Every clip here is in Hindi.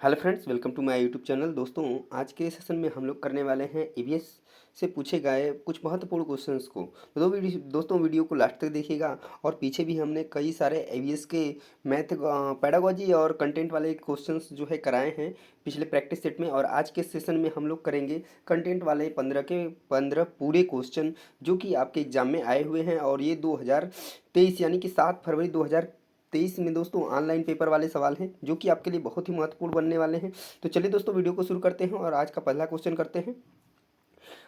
Hello friends, welcome to my YouTube channel. दोस्तों, आज के सेशन में हम लोग करने वाले हैं ईवीएस से पूछे गए कुछ महत्वपूर्ण क्वेश्चंस को। तो दोस्तों वीडियो को लास्ट तक देखिएगा। और पीछे भी हमने कई सारे ईवीएस के मैथ, पेडागोजी और कंटेंट वाले क्वेश्चंस जो है कराए हैं पिछले प्रैक्टिस सेट में। और आज के सेशन में हम लोग करेंगे कंटेंट वाले 15 के 15 पूरे क्वेश्चन जो कि आपके एग्जाम में आए हुए हैं। और ये 2023 यानी कि 7 फरवरी 2023 में दोस्तों ऑनलाइन पेपर वाले सवाल हैं जो कि आपके लिए बहुत ही महत्वपूर्ण बनने वाले हैं। तो चलिए दोस्तों वीडियो को शुरू करते हैं और आज का पहला क्वेश्चन करते हैं।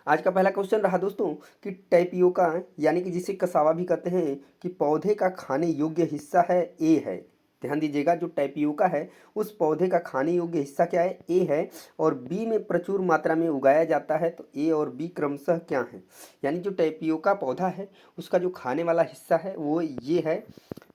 आज का पहला क्वेश्चन रहा दोस्तों कि टैपियोका यानी कि जिसे कसावा भी कहते हैं कि पौधे का खाने योग्य हिस्सा है ए है। ध्यान दीजिएगा, जो टैपियोका है उस पौधे का खाने योग्य हिस्सा क्या है, ए है। और बी में प्रचुर मात्रा में उगाया जाता है, तो ए और बी क्रमशः क्या है। यानी जो टैपियोका पौधा है उसका जो खाने वाला हिस्सा है वो ये है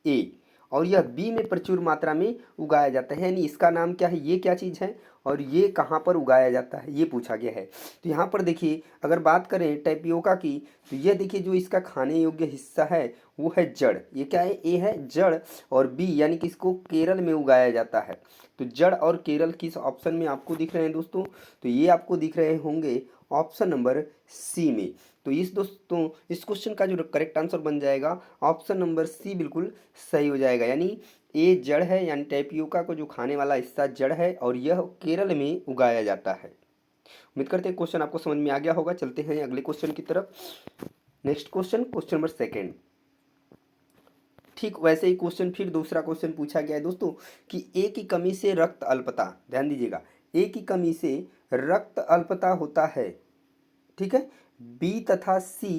ए, और यह बी में प्रचुर मात्रा में उगाया जाता है। यानी इसका नाम क्या है, ये क्या चीज़ है और ये कहाँ पर उगाया जाता है, ये पूछा गया है। तो यहाँ पर देखिए, अगर बात करें टैपियोका की, तो ये देखिए जो इसका खाने योग्य हिस्सा है वो है जड़। ये क्या है, ए है जड़, और बी यानी कि इसको केरल में उगाया जाता है। तो जड़ और केरल किस ऑप्शन में आपको दिख रहे हैं दोस्तों, तो ये आपको दिख रहे होंगे ऑप्शन नंबर सी में। तो इस दोस्तों इस क्वेश्चन का जो करेक्ट आंसर बन जाएगा ऑप्शन नंबर सी बिल्कुल सही हो जाएगा। यानी ए जड़ है, यानी टैपियोका को जो खाने वाला हिस्सा जड़ है और यह केरल में उगाया जाता है। उम्मीद करते हैं क्वेश्चन आपको समझ में आ गया होगा। चलते हैं अगले क्वेश्चन की तरफ। Next question, question number second. ठीक वैसे ही क्वेश्चन फिर दूसरा क्वेश्चन पूछा गया है दोस्तों कि ए की कमी से रक्त अल्पता। ध्यान दीजिएगा, ए की कमी से रक्त अल्पता होता है, ठीक है। बी तथा सी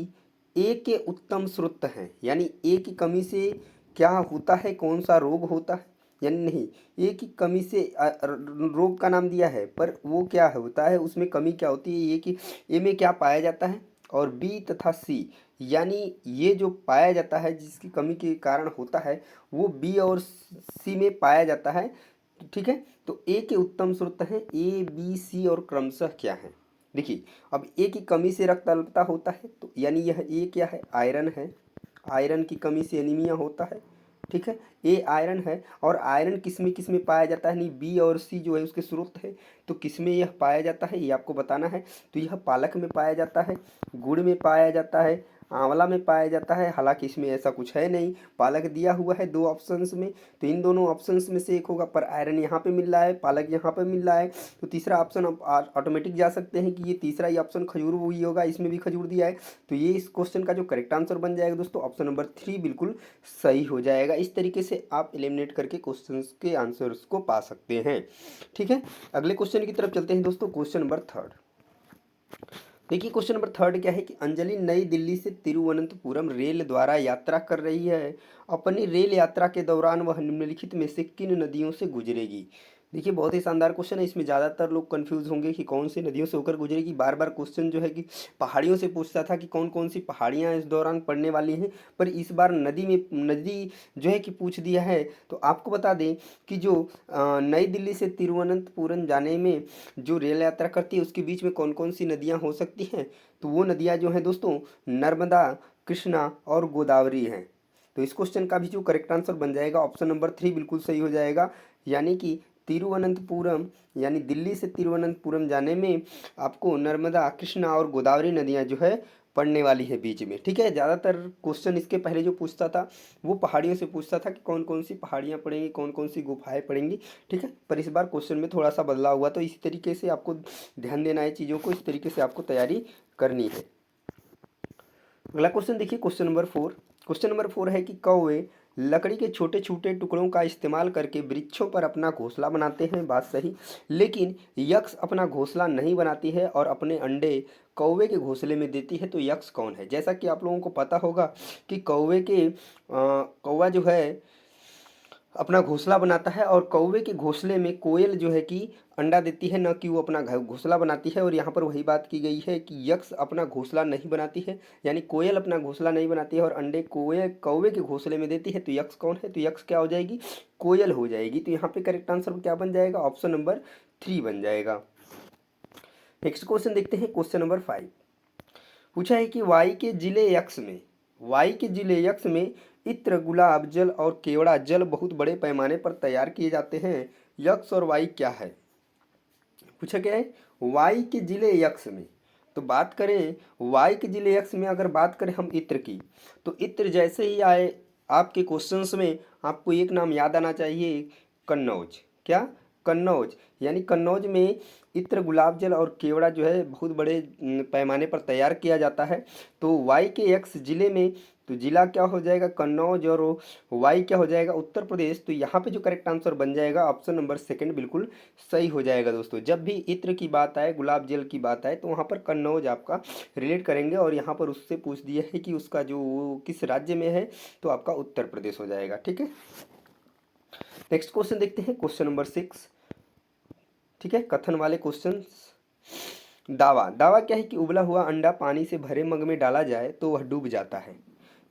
ए के उत्तम स्रोत हैं। यानी ए की कमी से क्या होता है, कौन सा रोग होता है, यानी नहीं, ए की कमी से रोग का नाम दिया है पर वो क्या होता है, उसमें कमी क्या होती है, ए की ए में क्या पाया जाता है। और बी तथा सी यानी ये जो पाया जाता है जिसकी कमी के कारण होता है वो बी और सी में पाया जाता है, ठीक है। तो ए के उत्तम स्रोत हैं ए बी सी और क्रमशः क्या है। देखिए, अब ए की कमी से रक्त अल्पता होता है, तो यानी यह ए क्या है, आयरन है। आयरन की कमी से एनीमिया होता है, ठीक है। ए आयरन है, और आयरन किस में पाया जाता है, नहीं बी और सी जो है उसके स्रोत है। तो किस में यह पाया जाता है ये आपको बताना है। तो यह पालक में पाया जाता है, गुड़ में पाया जाता है, आंवला में पाया जाता है। हालांकि इसमें ऐसा कुछ है नहीं, पालक दिया हुआ है दो ऑप्शंस में, तो इन दोनों ऑप्शंस में से एक होगा। पर आयरन यहाँ पे मिल रहा है, पालक यहाँ पे मिल रहा है, तो तीसरा ऑप्शन आप ऑटोमेटिक जा सकते हैं कि ये तीसरा ही ऑप्शन खजूर हुई होगा, इसमें भी खजूर दिया है। तो ये इस क्वेश्चन का जो करेक्ट आंसर बन जाएगा दोस्तों ऑप्शन नंबर 3 बिल्कुल सही हो जाएगा। इस तरीके से आप एलिमिनेट करके क्वेश्चन के आंसर्स को पा सकते हैं, ठीक है। अगले क्वेश्चन की तरफ चलते हैं दोस्तों, क्वेश्चन नंबर थर्ड। देखिए क्वेश्चन नंबर थर्ड क्या है कि अंजलि नई दिल्ली से तिरुवनंतपुरम रेल द्वारा यात्रा कर रही है। अपनी रेल यात्रा के दौरान वह निम्नलिखित में से किन नदियों से गुजरेगी। देखिए बहुत ही शानदार क्वेश्चन है। इसमें ज़्यादातर लोग कंफ्यूज होंगे कि कौन सी नदियों से होकर गुजरेगी। बार बार क्वेश्चन जो है कि पहाड़ियों से पूछता था कि कौन कौन सी पहाड़ियाँ इस दौरान पड़ने वाली हैं, पर इस बार नदी जो है कि पूछ दिया है। तो आपको बता दें कि जो नई दिल्ली से तिरुवनंतपुरम जाने में जो रेल यात्रा करती है उसके बीच में कौन कौन सी नदियाँ हो सकती हैं, तो वो नदियाँ जो हैं दोस्तों नर्मदा, कृष्णा और गोदावरी हैं। तो इस क्वेश्चन का भी जो करेक्ट आंसर बन जाएगा ऑप्शन नंबर 3 बिल्कुल सही हो जाएगा। यानी कि तिरुवनंतपुरम यानी दिल्ली से तिरुवनंतपुरम जाने में आपको नर्मदा, कृष्णा और गोदावरी नदियाँ जो है पड़ने वाली है बीच में, ठीक है। ज़्यादातर क्वेश्चन इसके पहले जो पूछता था वो पहाड़ियों से पूछता था कि कौन कौन सी पहाड़ियाँ पड़ेंगी, कौन कौन सी गुफाएं पड़ेंगी, ठीक है। पर इस बार क्वेश्चन में थोड़ा सा बदलाव हुआ, तो इसी तरीके से आपको ध्यान देना है चीज़ों को, इस तरीके से आपको तैयारी करनी है। अगला क्वेश्चन देखिए, क्वेश्चन नंबर 4। क्वेश्चन नंबर 4 है कि कौवे लकड़ी के छोटे छोटे टुकड़ों का इस्तेमाल करके वृक्षों पर अपना घोंसला बनाते हैं, बात सही। लेकिन यक्ष अपना घोंसला नहीं बनाती है और अपने अंडे कौवे के घोंसले में देती है, तो यक्ष कौन है। जैसा कि आप लोगों को पता होगा कि कौवा जो है अपना घोंसला बनाता है, और कौवे के घोंसले में कोयल जो है कि अंडा देती है, न कि वो अपना घोंसला बनाती है। और यहाँ पर वही बात की गई है कि यक्ष अपना घोंसला नहीं बनाती है, यानी कोयल अपना घोंसला नहीं बनाती है और अंडे कौवे के घोंसले में देती है। तो यक्ष कौन है, तो यक्ष क्या हो जाएगी, कोयल हो जाएगी। तो यहाँ पे करेक्ट आंसर क्या बन जाएगा, ऑप्शन नंबर 3 बन जाएगा। नेक्स्ट क्वेश्चन देखते हैं, क्वेश्चन नंबर 5। पूछा है कि वाई के जिले यक्ष में इत्र, गुलाब जल और केवड़ा जल बहुत बड़े पैमाने पर तैयार किए जाते हैं। यक्ष और वाई क्या है। पूछा क्या है, वाई के जिले यक्ष में। तो बात करें वाई के जिले यक्ष में, अगर बात करें हम इत्र की, तो इत्र जैसे ही आए आपके क्वेश्चंस में आपको एक नाम याद आना चाहिए, कन्नौज। क्या, कन्नौज। यानी कन्नौज में इत्र, गुलाब जल और केवड़ा जो है बहुत बड़े पैमाने पर तैयार किया जाता है। तो वाई के एक्स जिले में, तो जिला क्या हो जाएगा, कन्नौज, और वाई क्या हो जाएगा, उत्तर प्रदेश। तो यहाँ पे जो करेक्ट आंसर बन जाएगा ऑप्शन नंबर सेकंड बिल्कुल सही हो जाएगा दोस्तों। जब भी इत्र की बात आए, गुलाब जल की बात आए, तो वहाँ पर कन्नौज आपका रिलेट करेंगे, और यहाँ पर उससे पूछ दिया है कि उसका जो किस राज्य में है, तो आपका उत्तर प्रदेश हो जाएगा। ठीक है, नेक्स्ट क्वेश्चन देखते हैं, क्वेश्चन नंबर 6। ठीक है, कथन वाले क्वेश्चन। दावा, दावा क्या है कि उबला हुआ अंडा पानी से भरे मग में डाला जाए तो वह डूब जाता है,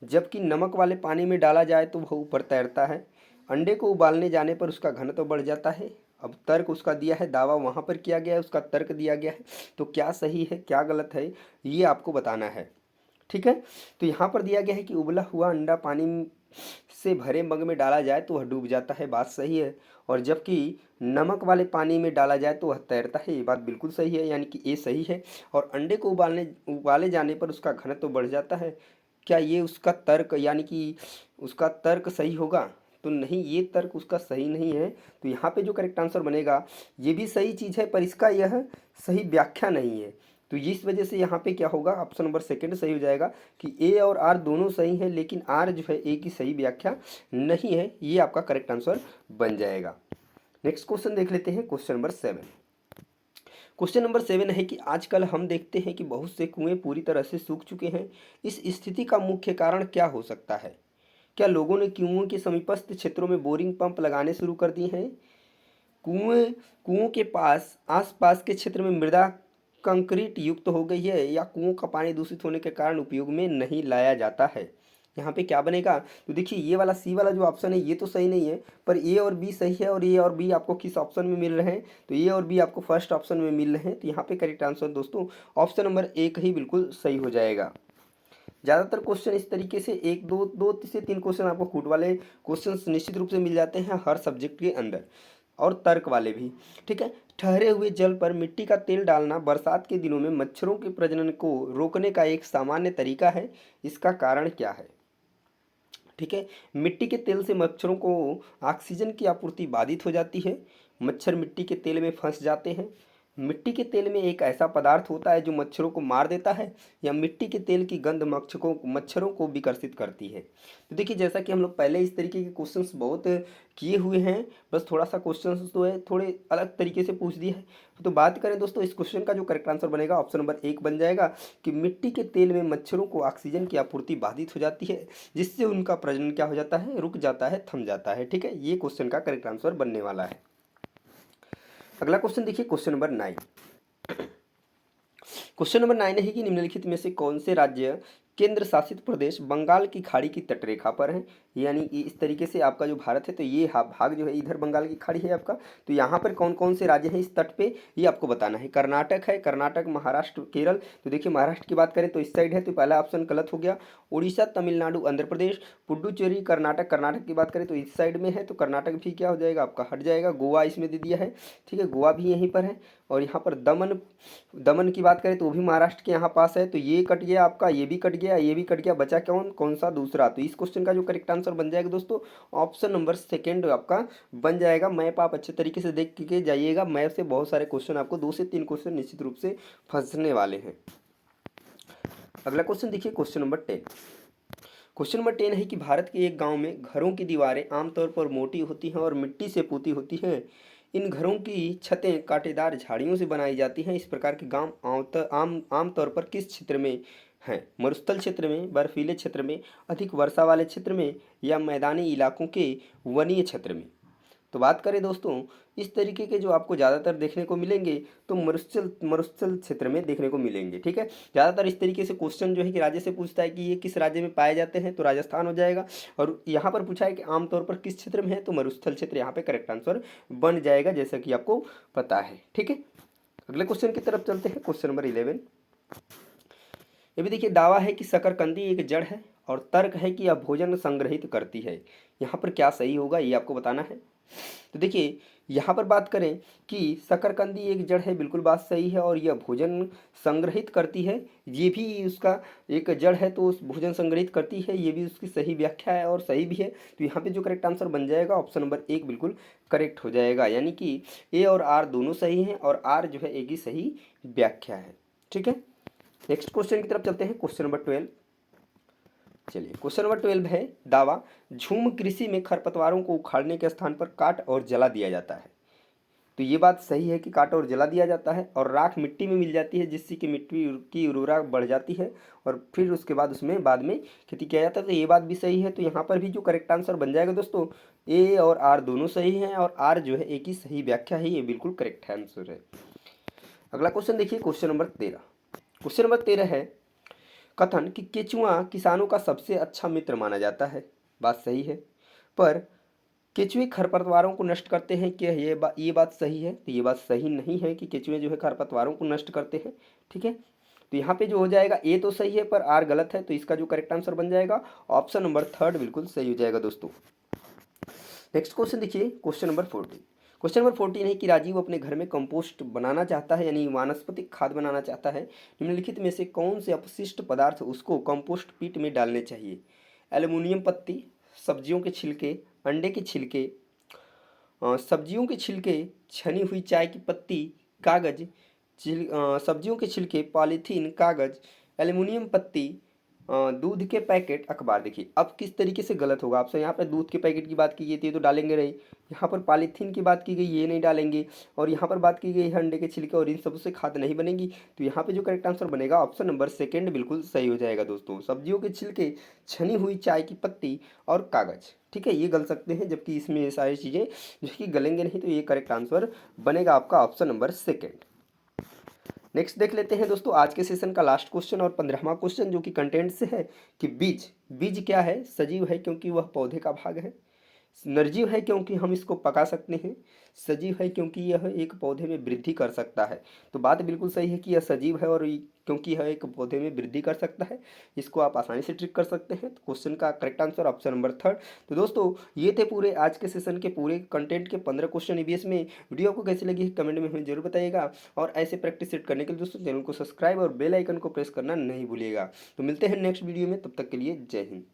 जबकि नमक वाले पानी में डाला जाए तो वह ऊपर तैरता है। अंडे को उबालने जाने पर उसका घनत्व बढ़ जाता है। अब तर्क उसका दिया है, दावा वहाँ पर किया गया है, उसका तर्क दिया गया है। तो क्या सही है क्या गलत है ये आपको बताना है। ठीक है, तो यहाँ पर दिया गया है कि उबला हुआ अंडा पानी से भरे मग में डाला जाए तो वह डूब जाता है, बात सही है। और जबकि नमक वाले पानी में डाला जाए तो वह तैरता है, ये बात बिल्कुल सही है, यानी कि ये सही है। और अंडे को उबाले जाने पर उसका घनत्व बढ़ जाता है, क्या ये उसका तर्क, यानी कि उसका तर्क सही होगा, तो नहीं, ये तर्क उसका सही नहीं है। तो यहाँ पे जो करेक्ट आंसर बनेगा, ये भी सही चीज़ है पर इसका यह सही व्याख्या नहीं है। तो इस वजह से यहाँ पे क्या होगा, ऑप्शन नंबर सेकंड सही हो जाएगा कि ए और आर दोनों सही है, लेकिन आर जो है ए की सही व्याख्या नहीं है, ये आपका करेक्ट आंसर बन जाएगा। नेक्स्ट क्वेश्चन देख लेते हैं, क्वेश्चन नंबर 7। क्वेश्चन नंबर 7 है कि आजकल हम देखते हैं कि बहुत से कुएं पूरी तरह से सूख चुके हैं। इस स्थिति का मुख्य कारण क्या हो सकता है? क्या लोगों ने कुओं के समीपस्थ क्षेत्रों में बोरिंग पंप लगाने शुरू कर दिए हैं? कुएं कुओं के पास आसपास के क्षेत्र में मृदा कंक्रीट युक्त हो गई है, या कुओं का पानी दूषित होने के कारण उपयोग में नहीं लाया जाता है? यहाँ पे क्या बनेगा, तो देखिए ये वाला सी वाला जो ऑप्शन है ये तो सही नहीं है, पर ए और बी सही है। और ए और बी आपको किस ऑप्शन में मिल रहे हैं, तो ए और बी आपको फर्स्ट ऑप्शन में मिल रहे हैं। तो यहाँ पे करेक्ट आंसर दोस्तों ऑप्शन नंबर एक ही बिल्कुल सही हो जाएगा। ज़्यादातर क्वेश्चन इस तरीके से एक दो दो से तीन क्वेश्चन आपको कूट वाले क्वेश्चन निश्चित रूप से मिल जाते हैं हर सब्जेक्ट के अंदर, और तर्क वाले भी। ठीक है, ठहरे हुए जल पर मिट्टी का तेल डालना बरसात के दिनों में मच्छरों के प्रजनन को रोकने का एक सामान्य तरीका है, इसका कारण क्या है? ठीक है, मिट्टी के तेल से मच्छरों को ऑक्सीजन की आपूर्ति बाधित हो जाती है, मच्छर मिट्टी के तेल में फंस जाते हैं, मिट्टी के तेल में एक ऐसा पदार्थ होता है जो मच्छरों को मार देता है, या मिट्टी के तेल की गंध मच्छरों को विकर्षित करती है। तो देखिए जैसा कि हम लोग पहले इस तरीके के क्वेश्चंस बहुत किए हुए हैं, बस थोड़ा सा क्वेश्चंस तो है थोड़े अलग तरीके से पूछ दिया है। तो बात करें दोस्तों, इस क्वेश्चन का जो करेक्ट आंसर बनेगा ऑप्शन नंबर एक बन जाएगा कि मिट्टी के तेल में मच्छरों को ऑक्सीजन की आपूर्ति बाधित हो जाती है, जिससे उनका प्रजनन क्या हो जाता है, रुक जाता है, थम जाता है। ठीक है, ये क्वेश्चन का करेक्ट आंसर बनने वाला है। अगला क्वेश्चन देखिए, क्वेश्चन नंबर 9। क्वेश्चन नंबर 9 है कि निम्नलिखित में से कौन से राज्य केंद्र शासित प्रदेश बंगाल की खाड़ी की तटरेखा पर है? यानी कि इस तरीके से आपका जो भारत है, तो ये भाग जो है इधर बंगाल की खाड़ी है आपका। तो यहाँ पर कौन कौन से राज्य हैं इस तट पे, ये आपको बताना है। कर्नाटक है, कर्नाटक, महाराष्ट्र, केरल। तो देखिए महाराष्ट्र की बात करें तो इस साइड है, तो पहला ऑप्शन गलत हो गया। उड़ीसा, तमिलनाडु, आंध्र प्रदेश, पुडुचेरी, कर्नाटक। कर्नाटक की बात करें तो इस साइड में है, तो कर्नाटक भी क्या हो जाएगा आपका, हट जाएगा। गोवा इसमें दे दिया है, ठीक है, गोवा भी यहीं पर है। और यहाँ पर दमन, दमन की बात करें तो वो भी महाराष्ट्र के यहाँ पास है, तो ये कट गया आपका, ये भी कट गया, ये भी कट गया, बचा कौन कौन सा, दूसरा। तो इस क्वेश्चन का जो करेक्ट आंसर बन जाएगा दोस्तों ऑप्शन नंबर सेकंड आपका बन जाएगा। मैप आप अच्छे तरीके से देख के जाइएगा, मैप से बहुत सारे क्वेश्चन आपको 2 से 3 क्वेश्चन निश्चित रूप से फंसने वाले हैं। अगला क्वेश्चन देखिए, क्वेश्चन नंबर 10। क्वेश्चन नंबर 10 है कि भारत के एक गांव में घरों की दीवारें आमतौर पर मोटी होती हैं और मिट्टी से पुती होती हैं। इन घरों की छतें कांटेदार झाड़ियों से बनाई जाती हैं। इस प्रकार के गांव आमतौर पर किस क्षेत्र में हैं? मरुस्थल क्षेत्र में, बर्फीले क्षेत्र में, अधिक वर्षा वाले क्षेत्र में, या मैदानी इलाकों के वनीय क्षेत्र में? तो बात करें दोस्तों, इस तरीके के जो आपको ज़्यादातर देखने को मिलेंगे तो मरुस्थल क्षेत्र में देखने को मिलेंगे। ठीक है, ज़्यादातर इस तरीके से क्वेश्चन जो है कि राज्य से पूछता है कि ये किस राज्य में पाए जाते हैं, तो राजस्थान हो जाएगा। और यहाँ पर पूछा है कि आमतौर पर किस क्षेत्र में है, तो मरुस्थल क्षेत्र यहाँ पे करेक्ट आंसर बन जाएगा, जैसा कि आपको पता है। ठीक है, अगले क्वेश्चन की तरफ चलते हैं, क्वेश्चन नंबर 11। ये भी देखिए, दावा है कि शकरकंदी एक जड़ है, और तर्क है कि यह भोजन संग्रहित करती है। यहाँ पर क्या सही होगा ये आपको बताना है। तो देखिए यहाँ पर बात करें कि शकरकंदी एक जड़ है, बिल्कुल बात सही है, और यह भोजन संग्रहित करती है, ये भी उसका एक जड़ है तो उस भोजन संग्रहित करती है, ये भी उसकी सही व्याख्या है और सही भी है। तो यहाँ पे जो करेक्ट आंसर बन जाएगा ऑप्शन नंबर 1 बिल्कुल करेक्ट हो जाएगा, यानी कि ए और आर दोनों सही हैं और आर जो है ए की सही व्याख्या है। ठीक है, नेक्स्ट क्वेश्चन की तरफ चलते हैं, क्वेश्चन नंबर 12। चलिए, क्वेश्चन नंबर 12 है दावा, झूम कृषि में खरपतवारों को उखाड़ने के स्थान पर काट और जला दिया जाता है। तो ये बात सही है कि काट और जला दिया जाता है, और राख मिट्टी में मिल जाती है जिससे कि मिट्टी की उर्वरता बढ़ जाती है और फिर उसके बाद उसमें बाद में खेती किया जाता है। तो ये बात भी सही है, तो यहाँ पर भी जो करेक्ट आंसर बन जाएगा दोस्तों, ए और आर दोनों सही हैं और आर जो है ए की सही व्याख्या है, ये बिल्कुल करेक्ट आंसर है। अगला क्वेश्चन देखिए, क्वेश्चन नंबर 13। क्वेश्चन नंबर 13 है, कथन कि केचुआ किसानों का सबसे अच्छा मित्र माना जाता है। बात सही है, पर केचुए खरपतवारों को नष्ट करते हैं क्या, ये बात सही है? तो ये बात सही नहीं है कि केचुए जो है खरपतवारों को नष्ट करते हैं। ठीक है, तो यहाँ पे जो हो जाएगा ए तो सही है पर आर गलत है, तो इसका जो करेक्ट आंसर बन जाएगा ऑप्शन नंबर 3 बिल्कुल सही हो जाएगा दोस्तों। नेक्स्ट क्वेश्चन देखिए, क्वेश्चन नंबर 14। क्वेश्चन नंबर 14 है कि राजीव अपने घर में कंपोस्ट बनाना चाहता है, यानी वानस्पतिक खाद बनाना चाहता है। निम्नलिखित में से कौन से अपशिष्ट पदार्थ उसको कंपोस्ट पीट में डालने चाहिए? एल्युमिनियम पत्ती, सब्जियों के छिलके, अंडे के छिलके, सब्जियों के छिलके, छनी हुई चाय की पत्ती, कागज, सब्जियों के छिलके, पॉलीथीन, कागज, एल्युमिनियम पत्ती, दूध के पैकेट, अखबार। देखिए अब किस तरीके से गलत होगा आपसे, यहाँ पर दूध के पैकेट की बात की गई थी तो डालेंगे नहीं, यहाँ पर पॉलीथीन की बात की गई ये नहीं डालेंगे, और यहाँ पर बात की गई है अंडे के छिलके, और इन सब से खाद नहीं बनेगी। तो यहाँ पे जो करेक्ट आंसर बनेगा ऑप्शन नंबर 2 बिल्कुल सही हो जाएगा दोस्तों, सब्जियों के छिलके, छनी हुई चाय की पत्ती और कागज। ठीक है, ये गल सकते हैं, जबकि इसमें ये सारी चीज़ें जो कि गलेंगे नहीं, तो ये करेक्ट आंसर बनेगा आपका ऑप्शन नंबर 2। नेक्स्ट देख लेते हैं दोस्तों आज के सेशन का लास्ट क्वेश्चन और 15वां क्वेश्चन, जो कि कंटेंट से है कि बीज बीज क्या है? सजीव है क्योंकि वह पौधे का भाग है, निर्जीव है क्योंकि हम इसको पका सकते हैं, सजीव है क्योंकि यह एक पौधे में वृद्धि कर सकता है। तो बात बिल्कुल सही है कि यह सजीव है और क्योंकि यह एक पौधे में वृद्धि कर सकता है, इसको आप आसानी से ट्रिक कर सकते हैं। तो क्वेश्चन का करेक्ट आंसर ऑप्शन नंबर 3। तो दोस्तों ये थे पूरे आज के सेशन के पूरे कंटेंट के 15 क्वेश्चन ईवीएस में। वीडियो आपको कैसी लगी कमेंट में हमें जरूर बताइएगा, और ऐसे प्रैक्टिस सेट करने के लिए दोस्तों चैनल को सब्सक्राइब और बेल आइकन को प्रेस करना नहीं भूलिएगा। तो मिलते हैं नेक्स्ट वीडियो में, तब तक के लिए जय हिंद।